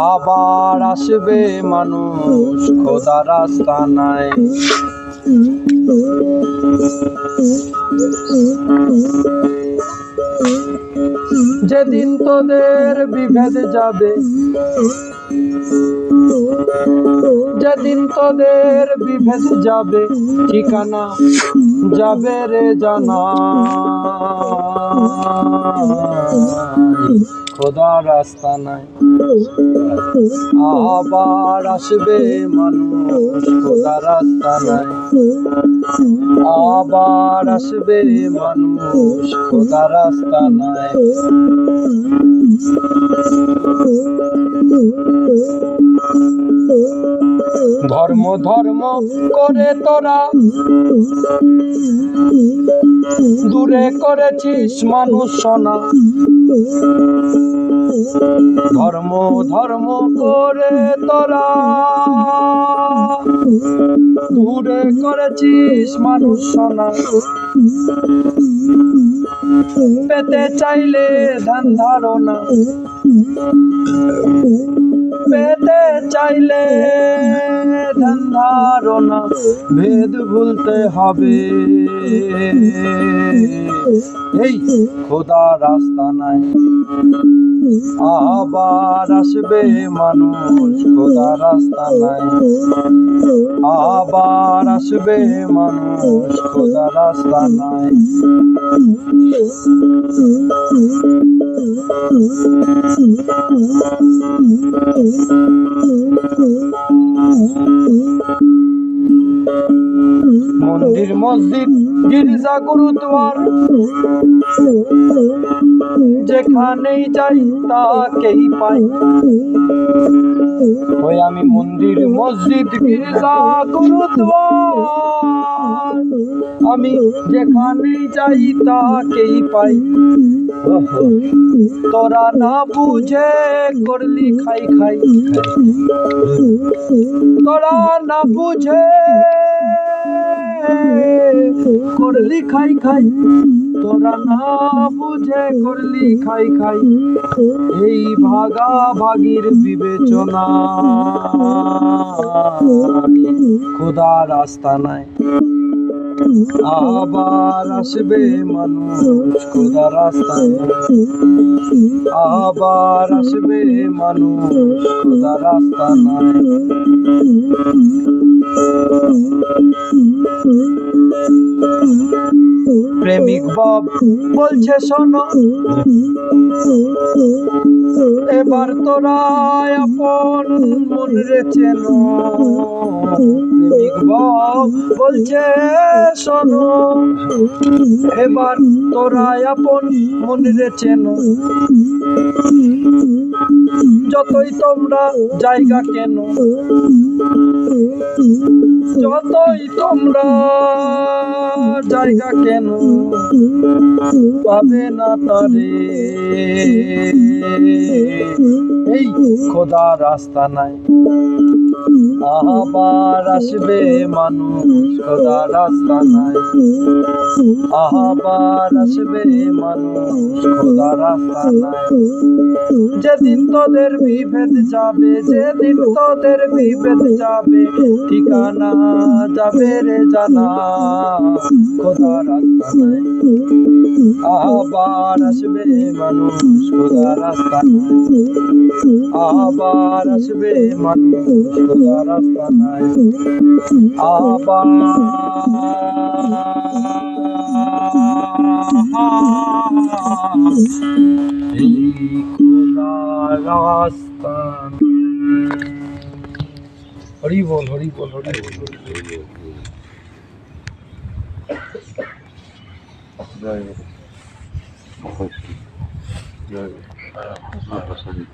আবার আসবে মানুষ খোদার আস্তানায়। যেদিন তোদের বিভেদ যাবে, যেদিন তোদের বিভেদ যাবে, ঠিকানা যাবে রে জানা খোদার আস্তানায়। আবার আসবে মানুষ খোদার আস্তানায়। আবার আসবে মানুষ খোদার আস্তানায়। ধর্ম ধর্ম করে তোরা দূরে করেছিস মানুষ সোনা। ধর্ম ধর্ম করে তোরা দূরে করেছিস মানুষ সোনা। পেতে চাইলে ধ্যান ধারণা, পেতে চাইলে ধ্যান ধারণা, ভেদ ভুলতে হবে এই খোদার আস্তানায়। আবার আসবে মানুষ খোদার আস্তানায়। আবার আসবে মানুষ খোদার আস্তানায়। মন্দির মসজিদ গির্জা গুরুদ্বার যেখানেই যাই তাকেই পাই। ওই আমি মন্দির মসজিদ গির্জা গুরুদ্বার আমি যেখানেই যাই তাকেই পাই। তোরা না বুঝে করলি খাই খাই, তোরা না বুঝে করলি খাই খাই, তোরা না বুঝে করলি খাই খাই। এই ভাগা ভাগির বিবেচনা খোদার আস্তানায়। আবার আসবে মানুষ খোদার আস্তানায়। আবার আসবে মানুষ খোদার আস্তানায়। প্রেমিক বাপ বলছে শোনো, এবার তোরা আপন মন রে চেনো। প্রেমিক বাপ বলছে শোনো, এবার তোরা আপন মন রে চেনো। যতই তোমরা জায়গা কেন, যতই তোমরা জায়গা কেন, পাবে না তারে এই খোদার আস্তানায়। আবার আসবে মানুষ খোদার আস্তানায়। আবার আসবে মানুষ খোদার আস্তানায়। যেদিন তোদের বিভেদ যাবে, যেদিন তোদের বিভেদ যাবে, ঠিকানা যাবে রে জানা খোদার আস্তানায়। আবার আসবে মানুষ খোদার আস্তানায়। আবার আসবে মানুষ খোদার আস্তানায়। আবার এই খোদার আস্তানায়। হরি বল হরি বল হরি বল। জয় জয়।